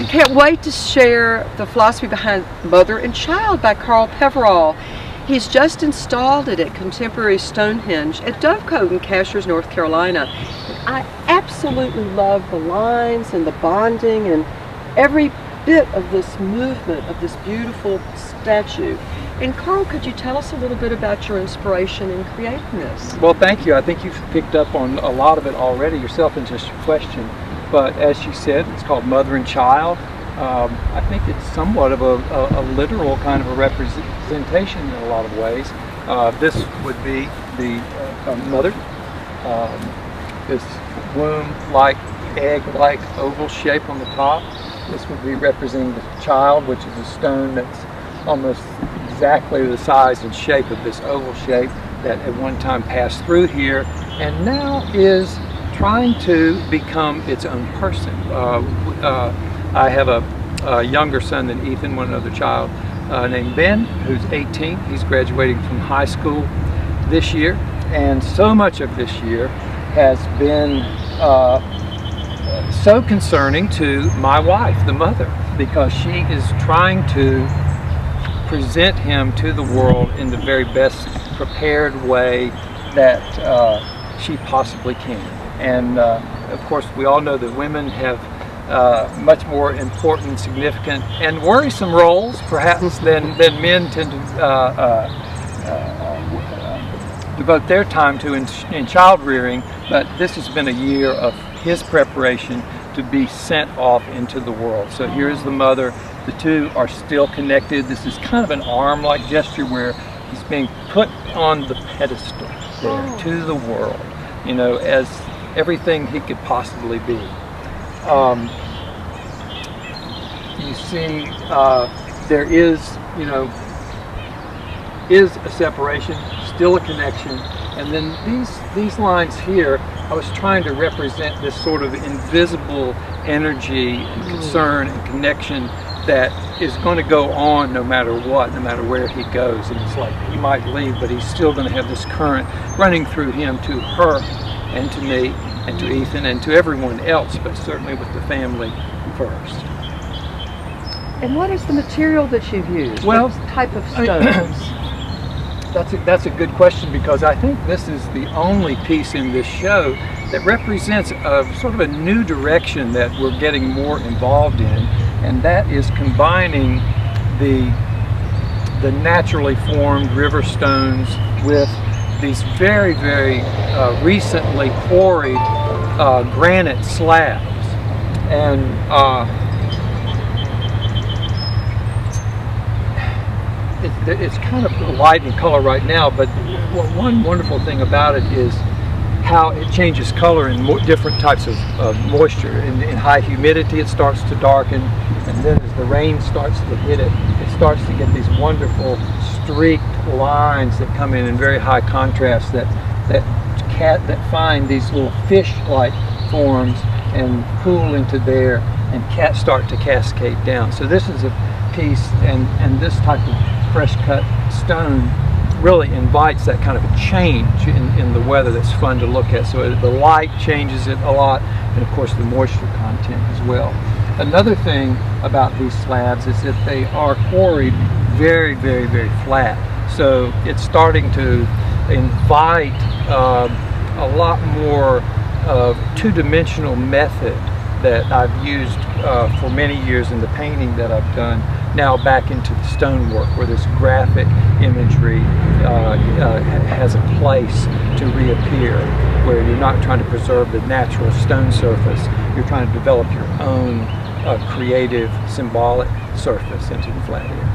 Can't wait to share the philosophy behind Mother and Child by Peverall. He's just installed it at Contemporary Stonehenge at Dovecote in Cashiers, North Carolina. I absolutely love the lines and the bonding and every bit of this movement of this beautiful statue. And Carl, could you tell us a little bit about your inspiration in creating this? Well, thank you. I think you've picked up on a lot of it already yourself in just your question. But as you said, it's called Mother and Child. I think it's somewhat of a literal kind of a representation in a lot of ways. This would be the mother, this womb-like, egg-like oval shape on the top. This would be representing the child, which is a stone that's almost exactly the size and shape of this oval shape that at one time passed through here and now is trying to become its own person. I have a younger son than Ethan, one other child named Ben, who's 18. He's graduating from high school this year, and so much of this year has been so concerning to my wife, the mother, because she is trying to present him to the world in the very best prepared way that she possibly can. And of course, we all know that women have much more important, significant, and worrisome roles, perhaps, than men tend to devote their time to in child rearing. But this has been a year of his preparation to be sent off into the world. So here's the mother. The two are still connected. This is kind of an arm-like gesture where he's being put on the pedestal there to the world, you know, as everything he could possibly be. You see, there is, you know, is a separation, still a connection, and then these lines here, I was trying to represent this sort of invisible energy and concern and connection that is going to go on no matter what, no matter where he goes. And it's like he might leave, but he's still going to have this current running through him to her and to me and to Ethan and to everyone else, but certainly with the family first. And what is the material that you've used? Well, what type of stones? That's a good question, because I think this is the only piece in this show that represents a sort of a new direction that we're getting more involved in, and that is combining the naturally formed river stones with these very, very recently quarried granite slabs. And it's kind of light in color right now, but one wonderful thing about it is how it changes color in different types of moisture. In high humidity it starts to darken, and then as the rain starts to hit it, it starts to get these wonderful streaked lines that come in very high contrast that find these little fish-like forms and pool into there and start to cascade down. So this is a piece, and this type of fresh cut stone really invites that kind of a change in the weather that's fun to look at. So the light changes it a lot, and of course the moisture content as well. Another thing about these slabs is that they are quarried very, very, very flat. So it's starting to invite a lot more of two-dimensional method that I've used for many years in the painting that I've done, now back into the stonework, where this graphic imagery has a place to reappear, where you're not trying to preserve the natural stone surface, you're trying to develop your own creative, symbolic surface into the flat area.